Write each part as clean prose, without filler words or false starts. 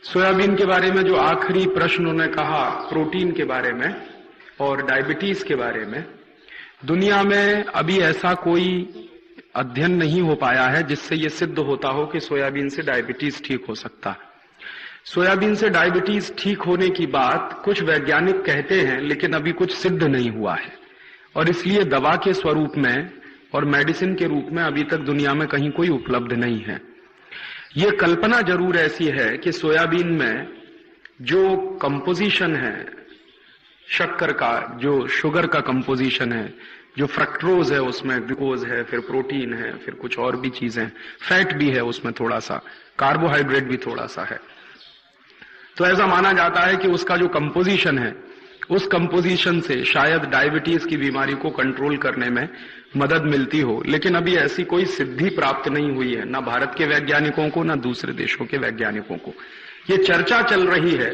Soybean के बारे में जो आखिरी प्रश्न उन्होंने कहा, प्रोटीन के बारे में और डायबिटीज के बारे में, दुनिया में अभी ऐसा कोई अध्ययन नहीं हो पाया है जिससे ये सिद्ध होता हो कि सोयाबीन से डायबिटीज ठीक हो सकता है। सोयाबीन से डायबिटीज ठीक होने की बात कुछ वैज्ञानिक कहते हैं, लेकिन अभी कुछ सिद्ध नहीं हुआ है और इसलिए दवा के स्वरूप में और मेडिसिन के रूप में अभी तक दुनिया में कहीं कोई उपलब्ध नहीं है। ये कल्पना जरूर ऐसी है कि सोयाबीन में जो कंपोजिशन है शक्कर का, जो शुगर का कंपोजिशन है, जो फ्रक्टोज है, उसमें ग्लूकोज है, फिर प्रोटीन है, फिर कुछ और भी चीजें, फैट भी है उसमें थोड़ा सा, कार्बोहाइड्रेट भी थोड़ा सा है। तो ऐसा माना जाता है कि उसका जो कंपोजिशन है, उस कंपोजिशन से शायद डायबिटीज की बीमारी को कंट्रोल करने में मदद मिलती हो, लेकिन अभी ऐसी कोई सिद्धि प्राप्त नहीं हुई है, ना भारत के वैज्ञानिकों को, ना दूसरे देशों के वैज्ञानिकों को। ये चर्चा चल रही है,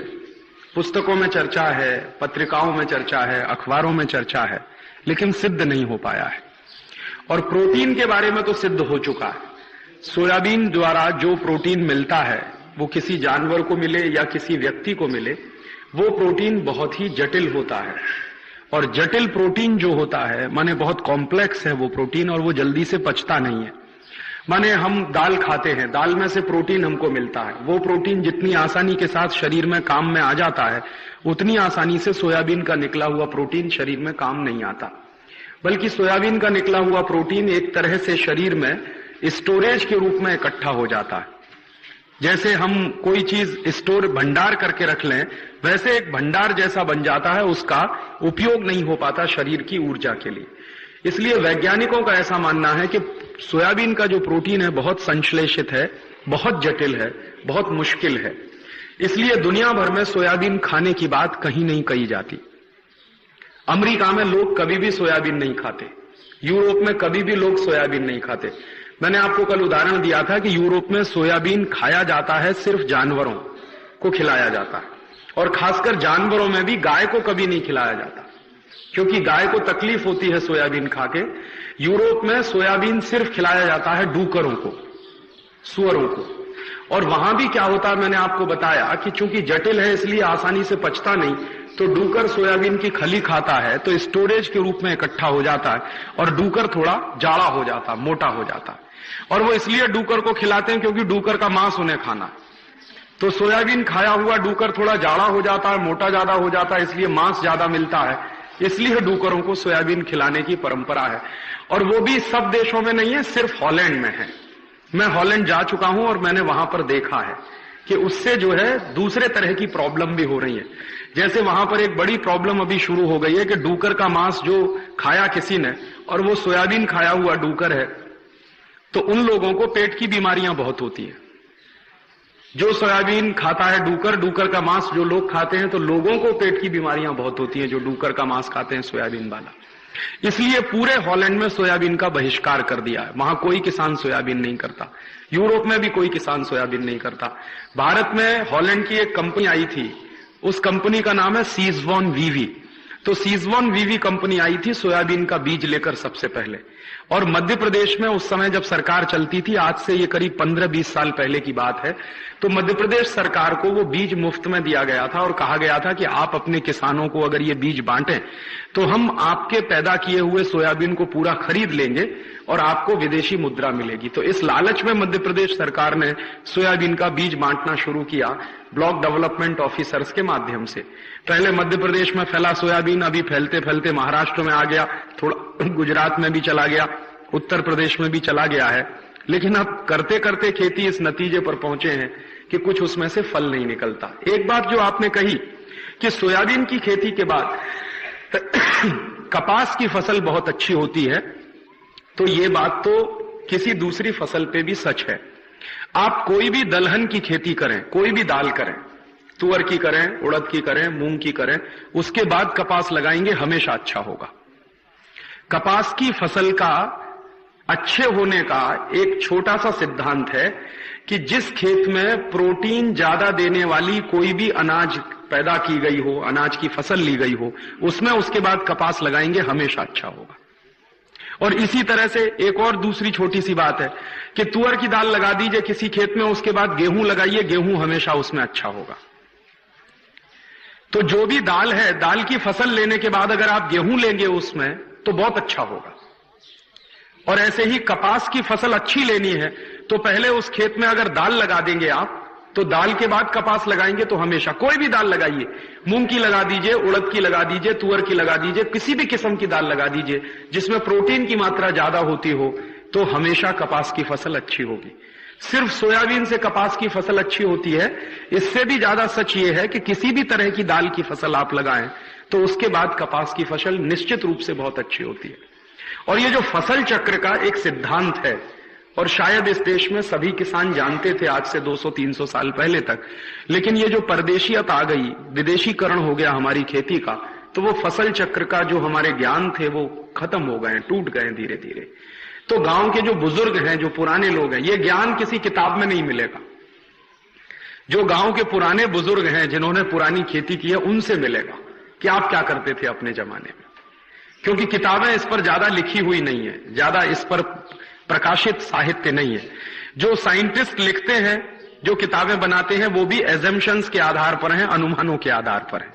पुस्तकों में चर्चा है, पत्रिकाओं में चर्चा है, अखबारों में चर्चा है, लेकिन सिद्ध नहीं हो पाया है। और प्रोटीन के बारे में तो सिद्ध हो चुका है। सोयाबीन द्वारा जो प्रोटीन मिलता है, वो किसी जानवर को मिले या किसी व्यक्ति को मिले, वो प्रोटीन बहुत ही जटिल होता है। और जटिल प्रोटीन जो होता है, माने बहुत कॉम्प्लेक्स है वो प्रोटीन, और वो जल्दी से पचता नहीं है। माने हम दाल खाते हैं, दाल में से प्रोटीन हमको मिलता है, वो प्रोटीन जितनी आसानी के साथ शरीर में काम में आ जाता है, उतनी आसानी से सोयाबीन का निकला हुआ प्रोटीन शरीर में काम नहीं आता। बल्कि सोयाबीन का निकला हुआ प्रोटीन एक तरह से शरीर में स्टोरेज के रूप में इकट्ठा हो जाता है। जैसे हम कोई चीज स्टोर भंडार करके रख लें, वैसे एक भंडार जैसा बन जाता है, उसका उपयोग नहीं हो पाता शरीर की ऊर्जा के लिए। इसलिए वैज्ञानिकों का ऐसा मानना है कि सोयाबीन का जो प्रोटीन है बहुत संश्लेषित है, बहुत जटिल है, बहुत मुश्किल है। इसलिए दुनिया भर में सोयाबीन खाने की बात कहीं नहीं कही जाती। अमेरिका में लोग कभी भी सोयाबीन नहीं खाते, यूरोप में कभी भी लोग सोयाबीन नहीं खाते। मैंने आपको कल उदाहरण दिया था कि यूरोप में सोयाबीन खाया जाता है, सिर्फ जानवरों को खिलाया जाता है, और खासकर जानवरों में भी गाय को कभी नहीं खिलाया जाता, क्योंकि गाय को तकलीफ होती है सोयाबीन खा के। यूरोप में सोयाबीन सिर्फ खिलाया जाता है डूकरों को, सुअरों को। और वहां भी क्या होता है, मैंने आपको बताया कि चूंकि जटिल है इसलिए आसानी से पचता नहीं, तो डूकर सोयाबीन की खली खाता है तो स्टोरेज के रूप में इकट्ठा हो जाता है, और डूकर थोड़ा जाड़ा हो जाता, मोटा हो जाता। और वो इसलिए डूकर को खिलाते हैं क्योंकि डूकर का मांस उन्हें खाना। तो सोयाबीन खाया हुआ डूकर थोड़ा जाड़ा हो जाता है, मोटा ज्यादा हो जाता है, इसलिए मांस ज्यादा मिलता है, इसलिए डूकरों को सोयाबीन खिलाने की परंपरा है। और वो भी सब देशों में नहीं है, सिर्फ हॉलैंड में है। मैं हॉलैंड जा चुका हूं और मैंने वहां पर देखा है कि उससे जो है दूसरे तरह की प्रॉब्लम भी हो रही है। जैसे वहां पर एक बड़ी प्रॉब्लम अभी शुरू हो गई है कि डूकर का मांस जो खाया किसी ने और वो सोयाबीन खाया हुआ डूकर है, तो उन लोगों को पेट की बीमारियां बहुत होती है। जो सोयाबीन खाता है डूकर, डूकर का मांस जो लोग खाते हैं, तो लोगों को पेट की बीमारियां बहुत होती हैं जो डूकर का मांस खाते हैं, सोयाबीन वाला। इसलिए पूरे हॉलैंड में सोयाबीन का बहिष्कार कर दिया है। वहां कोई किसान सोयाबीन नहीं करता, यूरोप में भी कोई किसान सोयाबीन नहीं करता। भारत में हॉलैंड की एक कंपनी आई थी, उस कंपनी का नाम है सीजवॉन वीवी। तो सीजवॉन वीवी कंपनी आई थी सोयाबीन का बीज लेकर सबसे पहले, और मध्य प्रदेश में उस समय जब सरकार चलती थी, आज से ये करीब 15-20 साल पहले की बात है, तो मध्य प्रदेश सरकार को वो बीज मुफ्त में दिया गया था और कहा गया था कि आप अपने किसानों को अगर ये बीज बांटें तो हम आपके पैदा किए हुए सोयाबीन को पूरा खरीद लेंगे और आपको विदेशी मुद्रा मिलेगी। तो इस लालच में मध्य प्रदेश सरकार ने सोयाबीन का बीज बांटना शुरू किया ब्लॉक डेवलपमेंट ऑफिसर्स के माध्यम से। पहले मध्य प्रदेश में फैला सोयाबीन, अभी फैलते फैलते महाराष्ट्र में आ गया, थोड़ा गुजरात में भी चला गया, उत्तर प्रदेश में भी चला गया है। लेकिन अब करते करते खेती इस नतीजे पर पहुंचे हैं कि कुछ उसमें से फल नहीं निकलता। एक बात जो आपने कही कि सोयाबीन की खेती के बाद कपास की फसल बहुत अच्छी होती है, तो ये बात तो किसी दूसरी फसल पे भी सच है। आप कोई भी दलहन की खेती करें, कोई भी दाल करें, तुअर की करें, उड़द की करें, मूंग की करें, उसके बाद कपास लगाएंगे, हमेशा अच्छा होगा। कपास की फसल का अच्छे होने का एक छोटा सा सिद्धांत है कि जिस खेत में प्रोटीन ज्यादा देने वाली कोई भी अनाज पैदा की गई हो, अनाज की फसल ली गई हो, उसमें उसके बाद कपास लगाएंगे, हमेशा अच्छा होगा। और इसी तरह से एक और दूसरी छोटी सी बात है कि तुअर की दाल लगा दीजिए किसी खेत में, उसके बाद गेहूं लगाइए, गेहूं हमेशा उसमें अच्छा होगा। तो जो भी दाल है, दाल की फसल लेने के बाद अगर आप गेहूं लेंगे उसमें तो बहुत अच्छा होगा। और ऐसे ही कपास की फसल अच्छी लेनी है तो पहले उस खेत में अगर दाल लगा देंगे आप, तो दाल के बाद कपास लगाएंगे तो हमेशा, कोई भी दाल लगाइए, मूंग की लगा दीजिए, उड़द की लगा दीजिए, तुअर की लगा दीजिए, किसी भी किस्म की दाल लगा दीजिए जिसमें प्रोटीन की मात्रा ज्यादा होती हो, तो हमेशा कपास की फसल अच्छी होगी। सिर्फ सोयाबीन से कपास की फसल अच्छी होती है, इससे भी ज्यादा सच ये है कि किसी भी तरह की दाल की फसल आप लगाएं तो उसके बाद कपास की फसल निश्चित रूप से बहुत अच्छी होती है। और ये जो फसल चक्र का एक सिद्धांत है, और शायद इस देश में सभी किसान जानते थे आज से 200-300 साल पहले तक, लेकिन ये जो परदेशियत आ गई, विदेशीकरण हो गया हमारी खेती का, तो वो फसल चक्र का जो हमारे ज्ञान थे वो खत्म हो गए, टूट गए धीरे धीरे। तो गांव के जो बुजुर्ग हैं, जो पुराने लोग हैं, ये ज्ञान किसी किताब में नहीं मिलेगा। जो गांव के पुराने बुजुर्ग हैं जिन्होंने पुरानी खेती की है, उनसे मिलेगा कि आप क्या करते थे अपने जमाने में, क्योंकि किताबें इस पर ज्यादा लिखी हुई नहीं है, ज्यादा इस पर प्रकाशित साहित्य नहीं है। जो साइंटिस्ट लिखते हैं, जो किताबें बनाते हैं, वो भी एजम्पशंस के आधार पर हैं, अनुमानों के आधार पर है।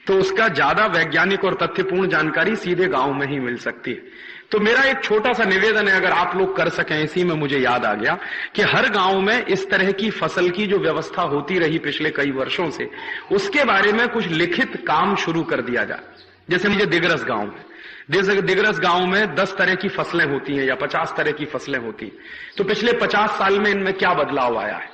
तो उसका ज्यादा वैज्ञानिक और तथ्यपूर्ण जानकारी सीधे गांव में ही मिल सकती है। तो मेरा एक छोटा सा निवेदन है, अगर आप लोग कर सकें, इसी में मुझे याद आ गया कि हर गांव में इस तरह की फसल की जो व्यवस्था होती रही पिछले कई वर्षों से, उसके बारे में कुछ लिखित काम शुरू कर दिया जाए। जैसे मुझे दिगरस गांव में, दिगरस गांव में 10 तरह की फसलें होती हैं या 50 तरह की फसलें होती हैं। तो पिछले 50 साल में इनमें क्या बदलाव आया है?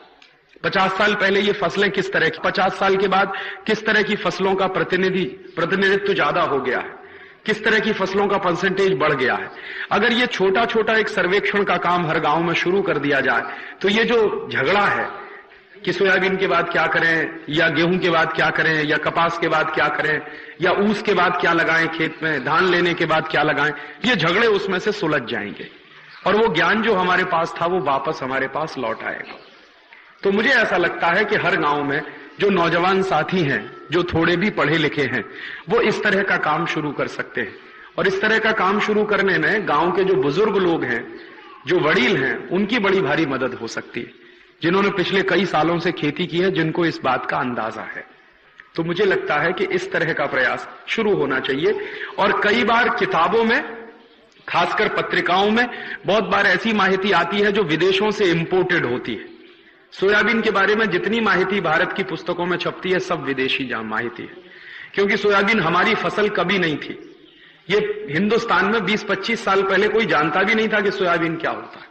50 साल पहले ये फसलें किस तरह की, 50 साल के बाद किस तरह की फसलों का प्रतिनिधित्व ज्यादा हो गया है, किस तरह की फसलों का परसेंटेज बढ़ गया है। अगर ये छोटा छोटा एक सर्वेक्षण का काम हर गांव में शुरू कर दिया जाए, तो ये जो झगड़ा है कि सोयाबीन के बाद क्या करें, या गेहूं के बाद क्या करें, या कपास के बाद क्या करें, या ऊस के बाद क्या लगाएं खेत में, धान लेने के बाद क्या लगाएं, ये झगड़े उसमें से सुलझ जाएंगे और वो ज्ञान जो हमारे पास था वो वापस हमारे पास लौट आएगा। तो मुझे ऐसा लगता है कि हर गांव में जो नौजवान साथी हैं, जो थोड़े भी पढ़े लिखे हैं, वो इस तरह का काम शुरू कर सकते हैं। और इस तरह का काम शुरू करने में गांव के जो बुजुर्ग लोग हैं, जो वडील हैं, उनकी बड़ी भारी मदद हो सकती है, जिन्होंने पिछले कई सालों से खेती की है, जिनको इस बात का अंदाजा है। तो मुझे लगता है कि इस तरह का प्रयास शुरू होना चाहिए। और कई बार किताबों में, खासकर पत्रिकाओं में, बहुत बार ऐसी माहिती आती है जो विदेशों से इंपोर्टेड होती है। सोयाबीन के बारे में जितनी माहिती भारत की पुस्तकों में छपती है, सब विदेशी माहिती है, क्योंकि सोयाबीन हमारी फसल कभी नहीं थी। ये हिंदुस्तान में 20-25 साल पहले कोई जानता भी नहीं था कि सोयाबीन क्या होता है।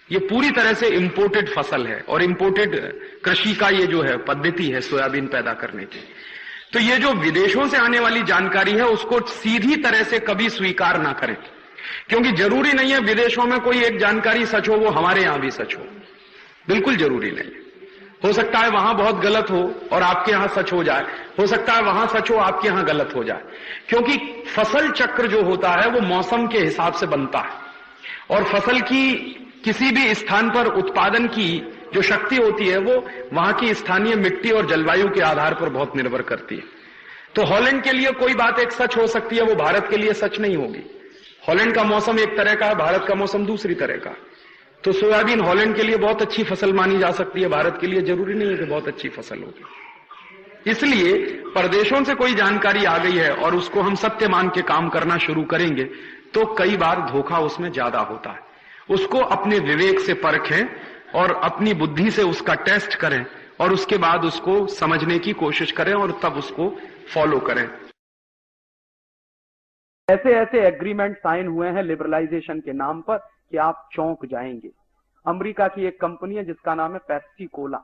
ये पूरी तरह से इंपोर्टेड फसल है और इंपोर्टेड कृषि का ये जो है पद्धति है सोयाबीन पैदा करने की। तो ये जो विदेशों से आने वाली जानकारी है, उसको सीधी तरह से कभी स्वीकार ना करें, क्योंकि जरूरी नहीं है विदेशों में कोई एक जानकारी सच हो, वो हमारे यहां भी सच हो। बिल्कुल जरूरी नहीं है। हो सकता है वहां बहुत गलत हो और आपके यहां सच हो जाए, हो सकता है वहां सच हो आपके यहां गलत हो जाए, क्योंकि फसल चक्र जो होता है वो मौसम के हिसाब से बनता है। और फसल की किसी भी स्थान पर उत्पादन की जो शक्ति होती है वो वहां की स्थानीय मिट्टी और जलवायु के आधार पर बहुत निर्भर करती है। तो हॉलैंड के लिए कोई बात एक सच हो सकती है, वो भारत के लिए सच नहीं होगी। हॉलैंड का मौसम एक तरह का है, भारत का मौसम दूसरी तरह का। तो सोयाबीन हॉलैंड के लिए बहुत अच्छी फसल मानी जा सकती है, भारत के लिए जरूरी नहीं है कि बहुत अच्छी फसल होगी। इसलिए परदेशों से कोई जानकारी आ गई है और उसको हम सत्य मान के काम करना शुरू करेंगे तो कई बार धोखा उसमें ज्यादा होता है। उसको अपने विवेक से परखें और अपनी बुद्धि से उसका टेस्ट करें और उसके बाद उसको समझने की कोशिश करें और तब उसको फॉलो करें। ऐसे ऐसे एग्रीमेंट साइन हुए हैं लिबरलाइजेशन के नाम पर कि आप चौंक जाएंगे। अमेरिका की एक कंपनी है जिसका नाम है पेप्सी कोला।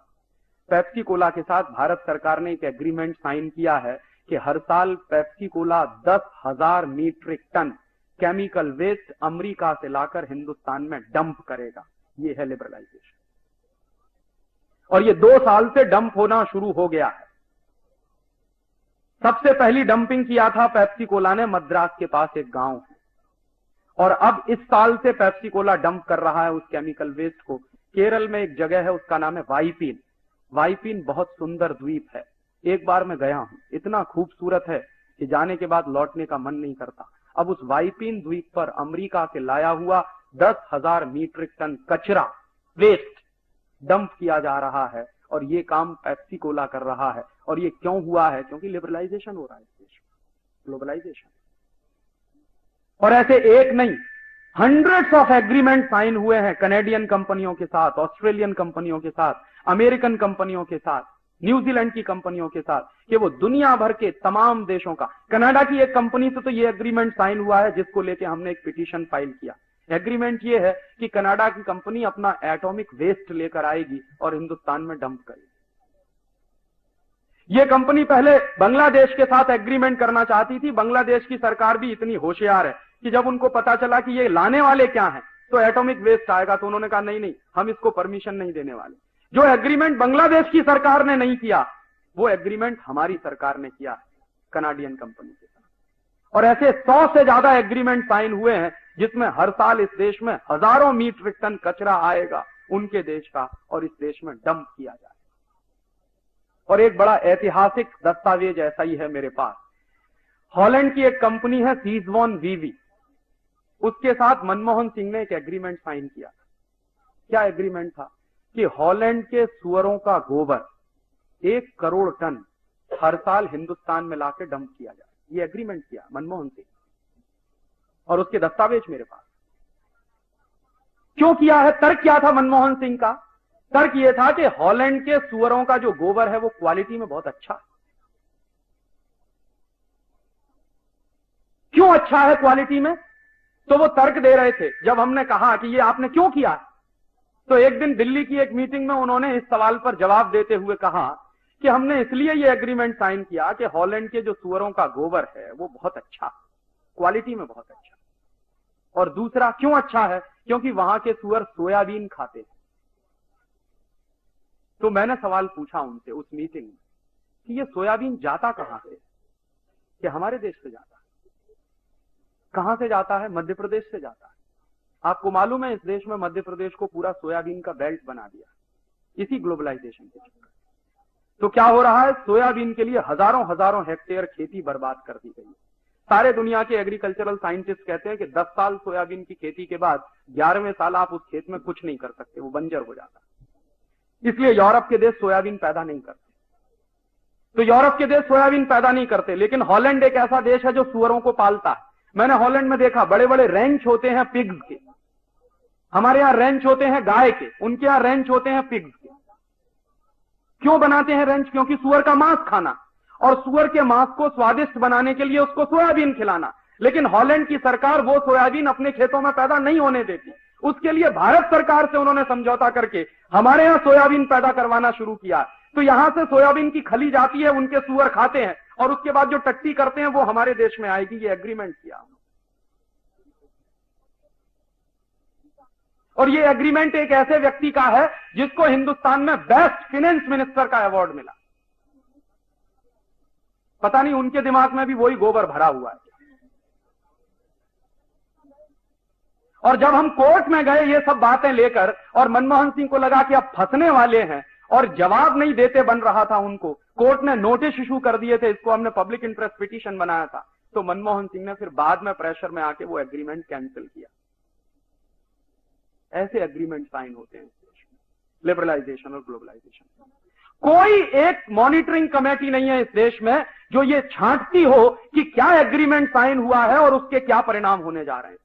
पेप्सी कोला के साथ भारत सरकार ने एक एग्रीमेंट साइन किया है कि हर साल Pepsi cola 10,000 metric ton chemical waste America से लाकर हिंदुस्तान में डंप करेगा। ये है लिबरलाइजेशन। और ये 2 साल से डंप होना शुरू हो गया है। सबसे पहली डंपिंग किया था पेप्सी कोला ने मद्रास के पास एक गांव है, और अब इस साल से पेप्सी कोला डंप कर रहा है उस केमिकल वेस्ट को। केरल में एक जगह है, उसका नाम है वाइपीन। वाइपीन बहुत सुंदर द्वीप है। एक बार मैं गया हूं, इतना खूबसूरत है कि जाने के बाद लौटने का मन नहीं करता। अब उस वाइपिन द्वीप पर अमेरिका से लाया हुआ 10,000 मीट्रिक टन कचरा, वेस्ट डंप किया जा रहा है, और ये काम पेप्सी कोला कर रहा है। और ये क्यों हुआ है? क्योंकि लिबरलाइजेशन हो रहा है इस देश में, ग्लोबलाइजेशन। और ऐसे एक नहीं, हंड्रेड्स ऑफ एग्रीमेंट साइन हुए हैं कनेडियन कंपनियों के साथ, ऑस्ट्रेलियन कंपनियों के साथ, अमेरिकन कंपनियों के साथ, न्यूजीलैंड की कंपनियों के साथ, कि वो दुनिया भर के तमाम देशों का। कनाडा की एक कंपनी से तो ये एग्रीमेंट साइन हुआ है जिसको लेके हमने एक पिटीशन फाइल किया। एग्रीमेंट ये है कि कनाडा की कंपनी अपना एटॉमिक वेस्ट लेकर आएगी और हिंदुस्तान में डंप करेगी। ये कंपनी पहले बांग्लादेश के साथ एग्रीमेंट करना चाहती थी। बांग्लादेश की सरकार भी इतनी होशियार है कि जब उनको पता चला कि ये लाने वाले क्या हैं, तो एटॉमिक वेस्ट आएगा, तो उन्होंने कहा नहीं, हम इसको परमिशन नहीं देने वाले। जो एग्रीमेंट बांग्लादेश की सरकार ने नहीं किया, वो एग्रीमेंट हमारी सरकार ने किया कनाडियन कंपनी के साथ। और ऐसे 100 से ज्यादा एग्रीमेंट साइन हुए हैं जिसमें हर साल इस देश में हजारों मीट्रिक टन कचरा आएगा उनके देश का, और इस देश में डंप किया जाए। और एक बड़ा ऐतिहासिक दस्तावेज ऐसा ही है मेरे पास। हॉलैंड की एक कंपनी है सीजवॉन वीवी, उसके साथ मनमोहन सिंह ने एक एग्रीमेंट साइन किया। क्या एग्रीमेंट था? कि हॉलैंड के सुअरों का गोबर 1 करोड़ टन हर साल हिंदुस्तान में लाके डंप किया जाए। ये एग्रीमेंट किया मनमोहन सिंह, और उसके दस्तावेज मेरे पास। क्यों किया है? तर्क क्या था मनमोहन सिंह का? तर्क यह था कि हॉलैंड के सुअरों का जो गोबर है वो क्वालिटी में बहुत अच्छा है। क्यों अच्छा है क्वालिटी में? तो वो तर्क दे रहे थे। जब हमने कहा कि ये आपने क्यों किया, तो एक दिन दिल्ली की एक मीटिंग में उन्होंने इस सवाल पर जवाब देते हुए कहा कि हमने इसलिए ये एग्रीमेंट साइन किया कि हॉलैंड के जो सुअरों का गोबर है वो बहुत अच्छा, क्वालिटी में बहुत अच्छा। और दूसरा क्यों अच्छा है? क्योंकि वहां के सुअर सोयाबीन खाते हैं। तो मैंने सवाल पूछा उनसे उस मीटिंग में कि ये सोयाबीन जाता कहां से? कि हमारे देश से जाता है। कहां से जाता है? मध्य प्रदेश से जाता है। आपको मालूम है इस देश में मध्य प्रदेश को पूरा सोयाबीन का बेल्ट बना दिया इसी ग्लोबलाइजेशन के चक्कर। तो क्या हो रहा है? सोयाबीन के लिए हजारों हेक्टेयर खेती बर्बाद कर दी गई है। सारे दुनिया के एग्रीकल्चरल साइंटिस्ट कहते हैं कि 10 साल सोयाबीन की खेती के बाद 11वें साल आप उस खेत में कुछ नहीं कर सकते, वो बंजर हो जाता है। इसलिए यूरोप के देश सोयाबीन पैदा नहीं करते। तो यूरोप के देश सोयाबीन पैदा नहीं करते, लेकिन हॉलैंड एक ऐसा देश है जो सुअरों को पालता है। मैंने हॉलैंड में देखा बड़े बड़े रेंच होते हैं पिग्स के। हमारे यहां रेंच होते हैं गाय के, उनके यहां रेंच होते हैं पिग्स के। क्यों बनाते हैं रेंच? क्योंकि सुअर का मांस खाना, और सुअर के मांस को स्वादिष्ट बनाने के लिए उसको सोयाबीन खिलाना। लेकिन हॉलैंड की सरकार वो सोयाबीन अपने खेतों में पैदा नहीं होने देती। उसके लिए भारत सरकार से उन्होंने समझौता करके हमारे यहां सोयाबीन पैदा करवाना शुरू किया। तो यहां से सोयाबीन की खली जाती है, उनके सुअर खाते हैं, और उसके बाद जो टट्टी करते हैं वो हमारे देश में आएगी। ये एग्रीमेंट किया। और ये एग्रीमेंट एक ऐसे व्यक्ति का है जिसको हिंदुस्तान में बेस्ट फाइनेंस मिनिस्टर का अवार्ड मिला। पता नहीं उनके दिमाग में भी वही गोबर भरा हुआ है। और जब हम कोर्ट में गए ये सब बातें लेकर, और मनमोहन सिंह को लगा कि अब फंसने वाले हैं, और जवाब नहीं देते बन रहा था उनको, कोर्ट ने नोटिस इशू कर दिए थे। इसको हमने पब्लिक इंटरेस्ट पिटीशन बनाया था। तो मनमोहन सिंह ने फिर बाद में प्रेशर में आके वो एग्रीमेंट कैंसिल किया। ऐसे एग्रीमेंट साइन होते हैं इस देश में, लिबरलाइजेशन और ग्लोबलाइजेशन। कोई एक मॉनिटरिंग कमेटी नहीं है इस देश में जो ये छांटती हो कि क्या एग्रीमेंट साइन हुआ है और उसके क्या परिणाम होने जा रहे हैं।